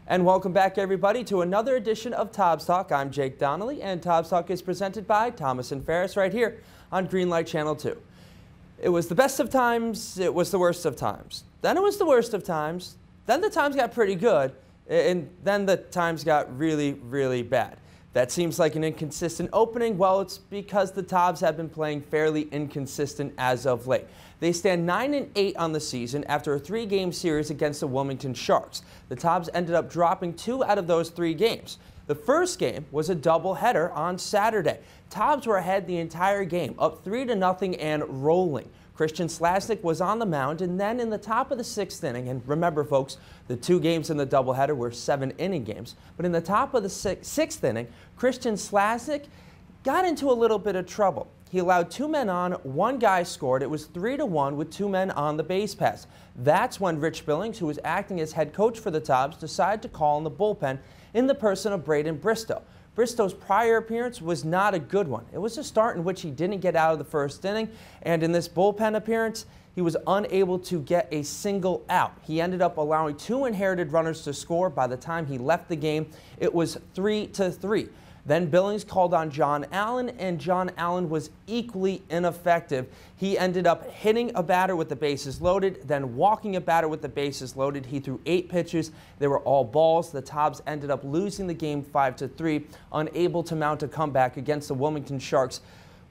And welcome back, everybody, to another edition of Tobs Talk. I'm Jake Donnelly, and Tobs Talk is presented by Thomas & Ferris right here on Greenlight Channel 2. It was the best of times, it was the worst of times. Then it was the worst of times, then the times got pretty good, and then the times got really, really bad. That seems like an inconsistent opening. Well, it's because the Tobs have been playing fairly inconsistent as of late. They stand 9-8 on the season after a 3-game series against the Wilmington Sharks. The Tobs ended up dropping 2 out of those 3 games. The first game was a doubleheader on Saturday. Tobs were ahead the entire game, up 3-0 and rolling. Christian Slasnick was on the mound, and then in the top of the 6th inning, and remember folks, the 2 games in the doubleheader were 7-inning games, but in the top of the 6th inning, Christian Slasnick got into a little bit of trouble. He allowed 2 men on, 1 guy scored. It was 3-1 with 2 men on the base paths. That's when Rich Billings, who was acting as head coach for the Tobs, decided to call in the bullpen in the person of Braden Bristow. Bristow's prior appearance was not a good one. It was a start in which he didn't get out of the 1st inning, and in this bullpen appearance, he was unable to get a single out. He ended up allowing 2 inherited runners to score. By the time he left the game, it was 3-3. Then Billings called on John Allen, and John Allen was equally ineffective. He ended up hitting a batter with the bases loaded, then walking a batter with the bases loaded. He threw 8 pitches. They were all balls. The Tobs ended up losing the game 5-3, unable to mount a comeback against the Wilmington Sharks'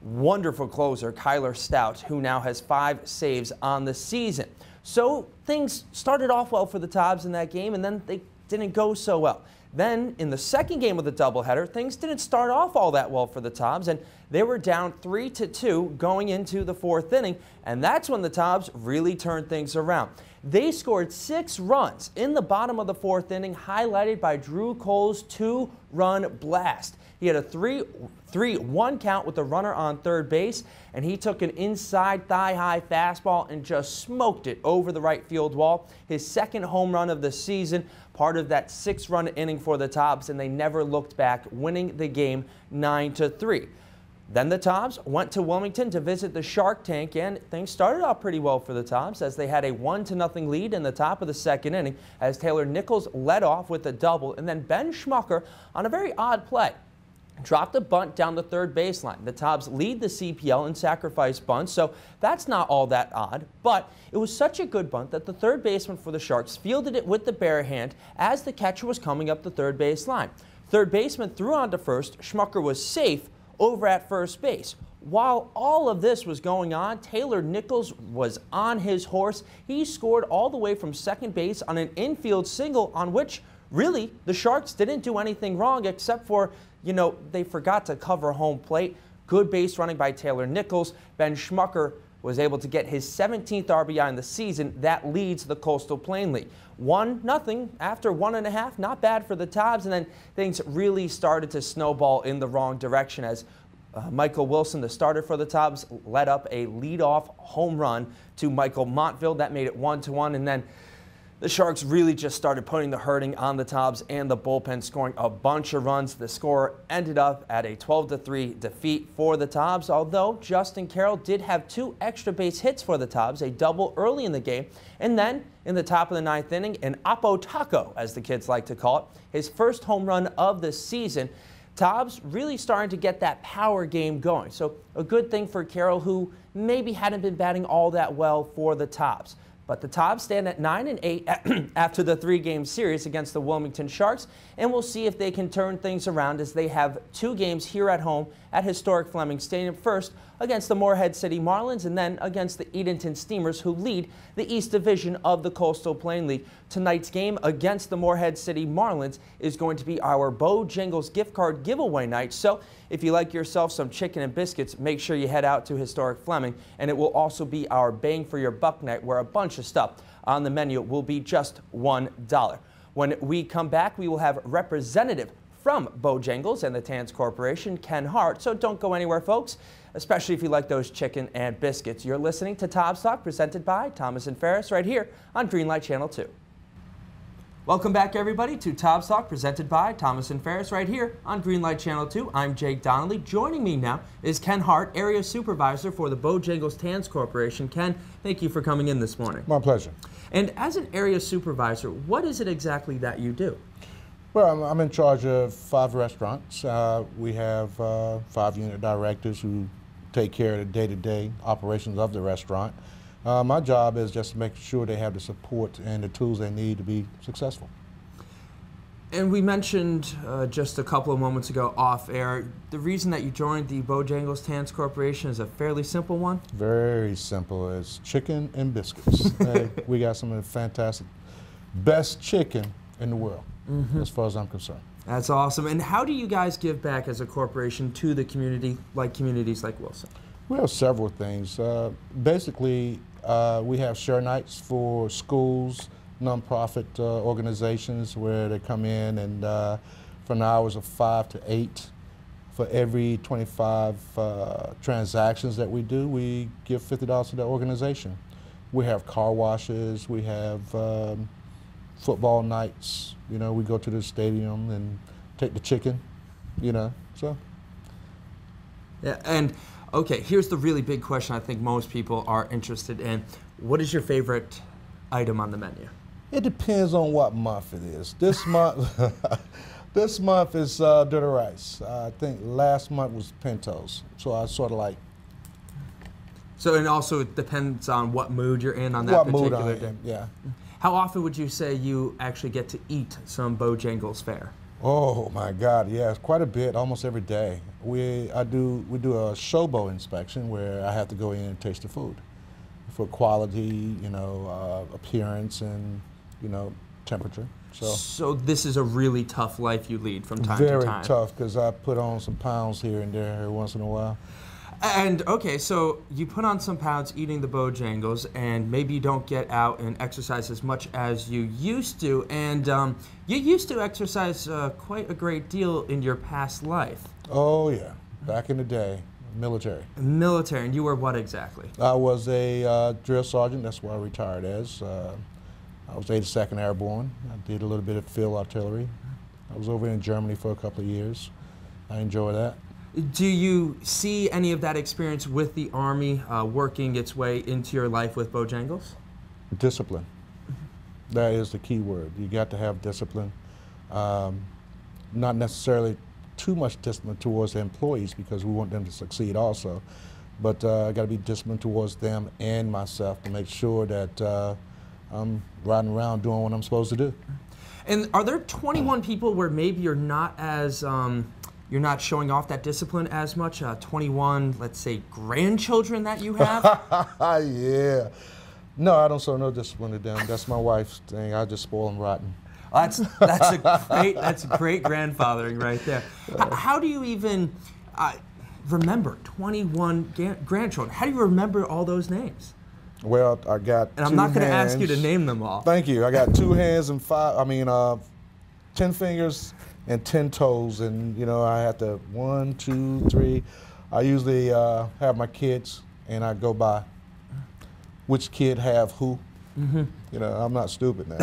wonderful closer, Kyler Stout, who now has 5 saves on the season. So things started off well for the Tobs in that game, and then they didn't go so well. Then, in the second game of the doubleheader, things didn't start off all that well for the Tobs, and they were down 3-2 going into the 4th inning, and that's when the Tobs really turned things around. They scored 6 runs in the bottom of the 4th inning, highlighted by Drew Cole's 2-run blast. He had a 3-1 count with the runner on 3rd base, and he took an inside thigh-high fastball and just smoked it over the right field wall. His 2nd home run of the season, part of that 6-run inning for the Tobs, and they never looked back, winning the game 9-3. Then the Tobs went to Wilmington to visit the Shark Tank, and things started out pretty well for the Tobs as they had a 1-0 lead in the top of the 2nd inning as Taylor Nichols led off with a double, and then Ben Schmucker on a very odd play dropped a bunt down the 3rd baseline. The Tobs lead the CPL in sacrifice bunts, so that's not all that odd, but it was such a good bunt that the 3rd baseman for the Sharks fielded it with the bare hand as the catcher was coming up the 3rd base line. 3rd baseman threw on to 1st. Schmucker was safe over at 1st base. While all of this was going on, Taylor Nichols was on his horse. He scored all the way from 2nd base on an infield single on which really the Sharks didn't do anything wrong except for, they forgot to cover home plate. Good base running by Taylor Nichols. Ben Schmucker was able to get his 17th RBI in the season. That leads the Coastal Plain League. 1-0 after 1.5. Not bad for the Tobs, and then things really started to snowball in the wrong direction as Michael Wilson, the starter for the Tobs, led up a leadoff home run to Michael Montville. That made it 1-1, and then the Sharks really just started putting the hurting on the Tobs and the bullpen, scoring a bunch of runs. The score ended up at a 12-3 defeat for the Tobs, although Justin Carroll did have 2 extra base hits for the Tobs, a double early in the game, and then in the top of the 9th inning, an Oppo Taco, as the kids like to call it, his 1st home run of the season. Tobs really starting to get that power game going. So a good thing for Carroll, who maybe hadn't been batting all that well for the Tobs. But the Tobs stand at 9-8 after the 3-game series against the Wilmington Sharks, and we'll see if they can turn things around as they have 2 games here at home at historic Fleming Stadium, first against the Morehead City Marlins and then against the Edenton Steamers, who lead the East Division of the Coastal Plain League. Tonight's game against the Morehead City Marlins is going to be our Bojangles gift card giveaway night, so if you like yourself some chicken and biscuits, make sure you head out to historic Fleming, and it will also be our bang for your buck night where a bunch of stuff on the menu will be just $1. When we come back, we will have representative from Bojangles and the Tands Corporation, Ken Hart. So don't go anywhere, folks, especially if you like those chicken and biscuits. You're listening to Tobs Talk, presented by Thomas & Ferris, right here on Greenlight Channel 2. Welcome back, everybody, to Tobs Talk, presented by Thomas and Ferris, right here on Greenlight Channel 2. I'm Jake Donnelly. Joining me now is Ken Hart, Area Supervisor for the Bojangles Tands Corporation. Ken, thank you for coming in this morning. My pleasure. And as an Area Supervisor, what is it exactly that you do? Well, I'm in charge of 5 restaurants. We have 5 unit directors who take care of the day-to-day operations of the restaurant. My job is just to make sure they have the support and the tools they need to be successful. And we mentioned just a couple of moments ago off air, the reason that you joined the Bojangles Tands Corporation is a fairly simple one? Very simple. It's chicken and biscuits. We got some of the fantastic, best chicken in the world, as far as I'm concerned. That's awesome. And how do you guys give back as a corporation to the community, like communities like Wilson? We have several things. Basically, we have share nights for schools, nonprofit organizations where they come in and from the hours of 5 to 8, for every 25 transactions that we do, we give $50 to the organization. We have car washes, we have football nights, you know, we go to the stadium and take the chicken, you know, so. Yeah, and okay, here's the really big question I think most people are interested in. What is your favorite item on the menu? It depends on what month it is. This month, this month is dirty rice. I think last month was pintos, so I sort of like. So, and also it depends on what mood you're in on that particular day. Yeah. How often would you say you actually get to eat some Bojangles fare? Oh my God, yes, quite a bit, almost every day. We do a showboat inspection where I have to go in and taste the food for quality, you know, appearance and, you know, temperature. So this is a really tough life you lead from time to time. Very tough, because I put on some pounds here and there every once in a while. And okay, so you put on some pounds eating the Bojangles, and maybe you don't get out and exercise as much as you used to. And you used to exercise quite a great deal in your past life. Oh yeah, back in the day, military. Military, and you were what exactly? I was a drill sergeant. That's what I retired as. I was 82nd Airborne. I did a little bit of field artillery. I was over in Germany for a couple of years. I enjoyed that. Do you see any of that experience with the Army working its way into your life with Bojangles? Discipline. That is the key word. You got to have discipline. Not necessarily too much discipline towards the employees, because we want them to succeed also. But I got to be disciplined towards them and myself to make sure that I'm riding around doing what I'm supposed to do. And are there 21 people where maybe you're not as you're not showing off that discipline as much? 21, let's say, grandchildren that you have? Yeah. No, I don't show no discipline to them. That's my wife's thing. I just spoil them rotten. That's great grandfathering right there. How do you even remember 21 grandchildren? How do you remember all those names? Well, I got And I'm not going to ask you to name them all. Thank you. I got 2 hands and 10 fingers and 10 toes, and you know, I have to 1, 2, 3. I usually have my kids, and I go by which kid have who. You know, I'm not stupid now.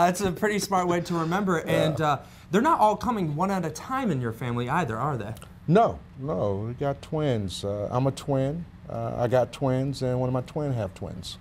It's a pretty smart way to remember, and they're not all coming one at a time in your family either, are they? No, no, we got twins. I'm a twin. I got twins, and one of my twins have twins.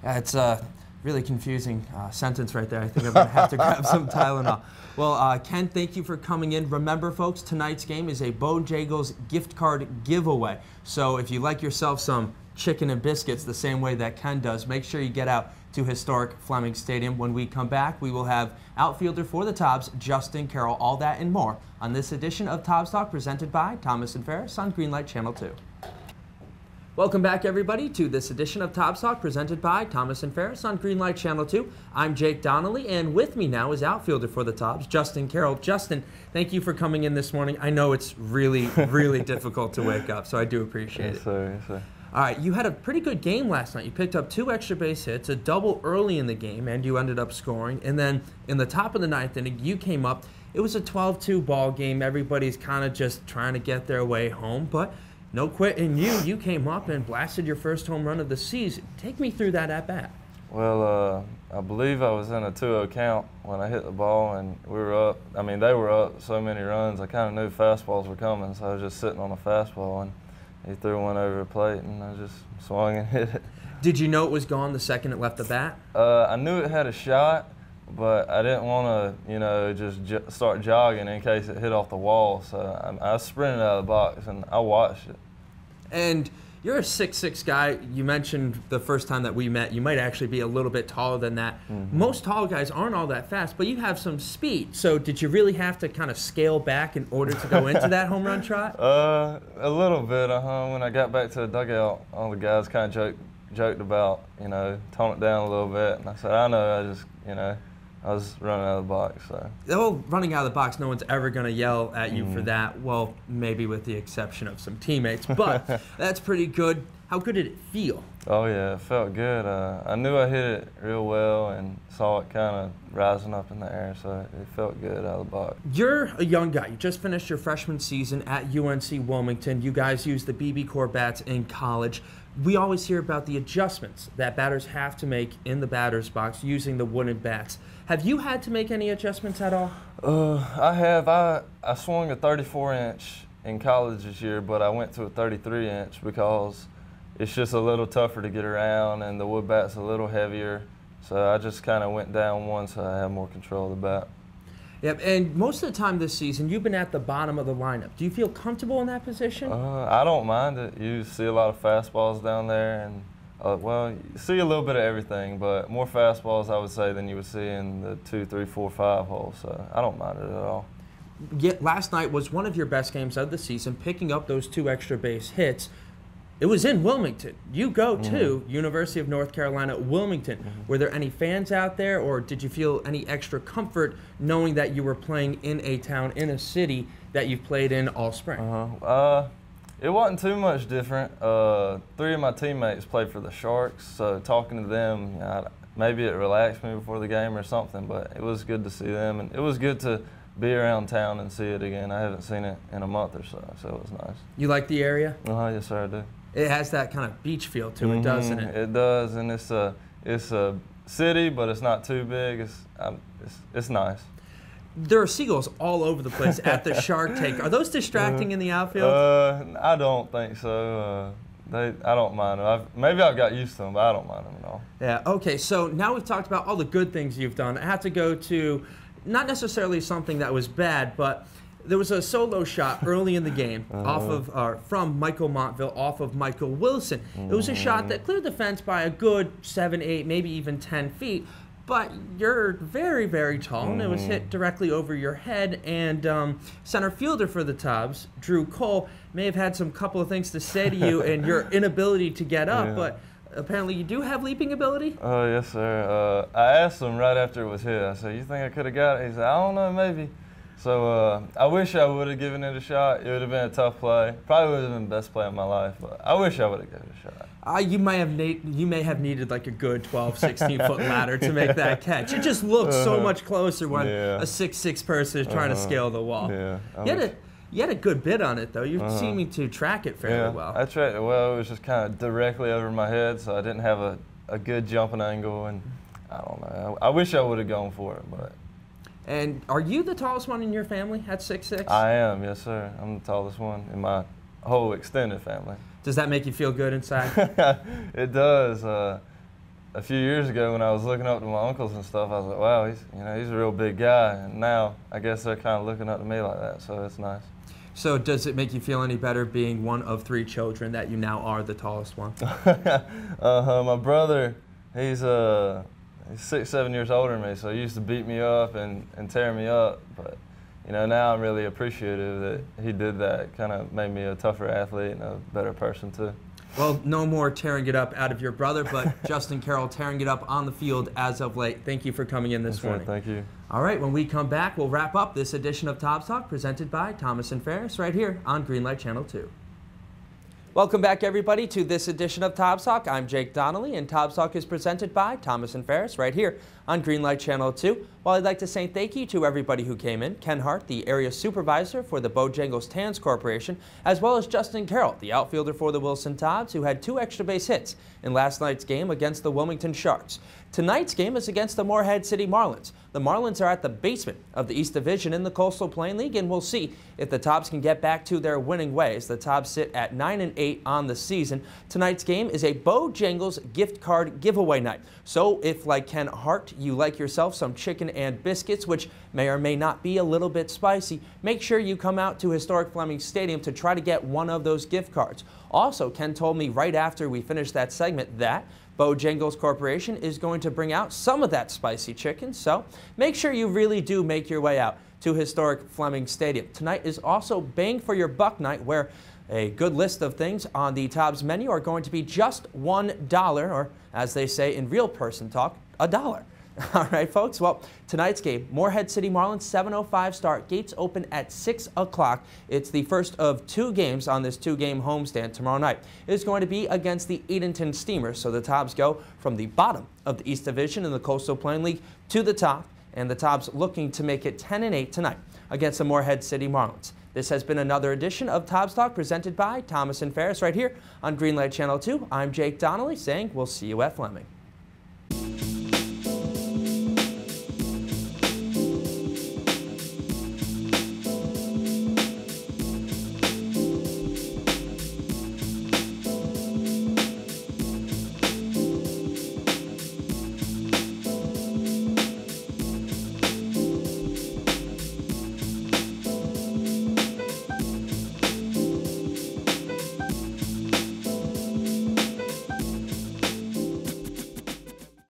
It's a really confusing sentence right there. I think I'm going to have to grab some Tylenol. Well, Ken, thank you for coming in. Remember, folks, tonight's game is a Bojangles gift card giveaway. So if you like yourself some chicken and biscuits the same way that Ken does, make sure you get out to historic Fleming Stadium. When we come back, we will have outfielder for the Tobs, Justin Carroll, all that and more on this edition of Tobs Talk, presented by Thomas and Ferris on Greenlight Channel 2. Welcome back, everybody, to this edition of Tobs Talk, presented by Thomas and Ferris on Greenlight Channel 2. I'm Jake Donnelly, and with me now is outfielder for the Tobs, Justin Carroll. Justin, thank you for coming in this morning. I know it's really, really difficult to wake up, so I do appreciate it. Yes, sir. Yes, sir. All right, you had a pretty good game last night. You picked up 2 extra base hits, a double early in the game, and you ended up scoring. And then in the top of the 9th inning, you came up. It was a 12-2 ball game. Everybody's kind of just trying to get their way home, but no quit in you. You came up and blasted your first home run of the season. Take me through that at-bat. Well, I I believe I was in a 2-0 count when I hit the ball, and we were up. I mean, they were up so many runs. I kind of knew fastballs were coming, so I was just sitting on a fastball, and he threw one over the plate, and I just swung and hit it. Did you know it was gone the second it left the bat? I knew it had a shot, but I didn't want to, you know, just start jogging in case it hit off the wall. So I sprinted out of the box, and I watched it. And you're a 6'6" guy. You mentioned the first time that we met, you might actually be a little bit taller than that. Mm-hmm. Most tall guys aren't all that fast, but you have some speed. So did you really have to kind of scale back in order to go into that home run trot? A little bit, When I got back to the dugout, all the guys kind of joked about, you know, tone it down a little bit. And I said, I know, I was running out of the box. So. Well, running out of the box, no one's ever going to yell at you for that. Well, maybe with the exception of some teammates, but that's pretty good. How good did it feel? Oh, yeah, it felt good. I knew I hit it real well and saw it kind of rising up in the air, so it felt good out of the box. You're a young guy. You just finished your freshman season at UNC Wilmington. You guys use the BB Core bats in college. We always hear about the adjustments that batters have to make in the batter's box using the wooden bats. Have you had to make any adjustments at all? I have. I swung a 34-inch in college this year, but I went to a 33-inch because it's just a little tougher to get around, and the wood bat's a little heavier. So I just kind of went down one so I have more control of the bat. Yep, and most of the time this season, you've been at the bottom of the lineup. Do you feel comfortable in that position? I don't mind it. You see a lot of fastballs down there, and well, you see a little bit of everything, but more fastballs, I would say, than you would see in the 2, 3, 4, 5 holes. So I don't mind it at all. Yet last night was one of your best games of the season, picking up those 2 extra base hits. It was in Wilmington. You go to University of North Carolina, Wilmington. Were there any fans out there, or did you feel any extra comfort knowing that you were playing in a town, in a city that you've played in all spring? It wasn't too much different. 3 of my teammates played for the Sharks, so talking to them, maybe it relaxed me before the game or something, but it was good to see them, and it was good to be around town and see it again. I haven't seen it in a month or so, so it was nice. You like the area? Yes, sir, I do. It has that kind of beach feel to it, doesn't it? It does, and it's a city, but it's not too big. It's nice. There are seagulls all over the place at the Shark Tank. Are those distracting in the outfield? I don't think so. I don't mind them. Maybe I've got used to them, but I don't mind them at all. Yeah, okay, so now we've talked about all the good things you've done. I have to go to not necessarily something that was bad, but there was a solo shot early in the game from Michael Montville off of Michael Wilson. It was a shot that cleared the fence by a good 7, 8, maybe even 10 feet. But you're very, very tall, and it was hit directly over your head. And center fielder for the Tobs, Drew Cole, may have had some couple of things to say to you and your inability to get up, but apparently you do have leaping ability? Oh, yes, sir. I asked him right after it was hit. I said, you think I could have got it? He said, I don't know, maybe. So I wish I would have given it a shot. It would have been a tough play. Probably would have been the best play of my life, but I wish I would have given it a shot. You may have needed like a good 12, 16-foot ladder to make that catch. It just looks so much closer when a 6'6" person is trying to scale the wall. Yeah, you had a good bit on it, though. You seem me to track it fairly well. I tracked it well. It was just kind of directly over my head, so I didn't have a good jumping angle, and I don't know. I wish I would have gone for it, but. And are you the tallest one in your family at 6'6"? I am, yes, sir. I'm the tallest one in my whole extended family. Does that make you feel good inside? It does. A few years ago when I was looking up to my uncles and stuff, I was like, wow, he's a real big guy. And now I guess they're kind of looking up to me like that, so it's nice. So does it make you feel any better being one of 3 children that you now are the tallest one? My brother, he's 6, 7 years older than me, so he used to beat me up and tear me up. But now I'm really appreciative that he did that. Kind of made me a tougher athlete and a better person too. Well, no more tearing it up out of your brother, but Justin Carroll tearing it up on the field as of late. Thank you for coming in this morning. Thank you. All right, when we come back, we'll wrap up this edition of Tobs Talk presented by Thomas & Ferris right here on Greenlight Channel 2. Welcome back, everybody, to this edition of Tobs Talk. I'm Jake Donnelly, and Tobs Talk is presented by Thomas and Ferris right here on Greenlight Channel 2. Well, I'd like to say thank you to everybody who came in. Ken Hart, the area supervisor for the Bojangles Tands Corporation, as well as Justin Carroll, the outfielder for the Wilson Tobs, who had 2 extra base hits in last night's game against the Wilmington Sharks. Tonight's game is against the Morehead City Marlins. The Marlins are at the basement of the East Division in the Coastal Plain League, and we'll see if the Tobs can get back to their winning ways. The Tobs sit at 9-8 on the season. Tonight's game is a Bojangles gift card giveaway night. So if, like Ken Hart, you like yourself some chicken and biscuits, which may or may not be a little bit spicy, make sure you come out to historic Fleming Stadium to try to get one of those gift cards. Also, Ken told me right after we finished that segment that Bojangles Corporation is going to bring out some of that spicy chicken, so make sure you really do make your way out to historic Fleming Stadium. Tonight is also Bang for Your Buck night, where a good list of things on the Tobs menu are going to be just $1, or as they say in real person talk, $1. All right, folks. Well, tonight's game, Morehead City Marlins, 7:05 start. Gates open at 6 o'clock. It's the first of 2 games on this 2-game homestand tomorrow night. It is going to be against the Edenton Steamers, so the Tobs go from the bottom of the East Division in the Coastal Plain League to the top, and the Tobs looking to make it 10-8 tonight against the Morehead City Marlins. This has been another edition of Tobs Talk presented by Thomas and Ferris right here on Greenlight Channel 2. I'm Jake Donnelly saying we'll see you at Fleming.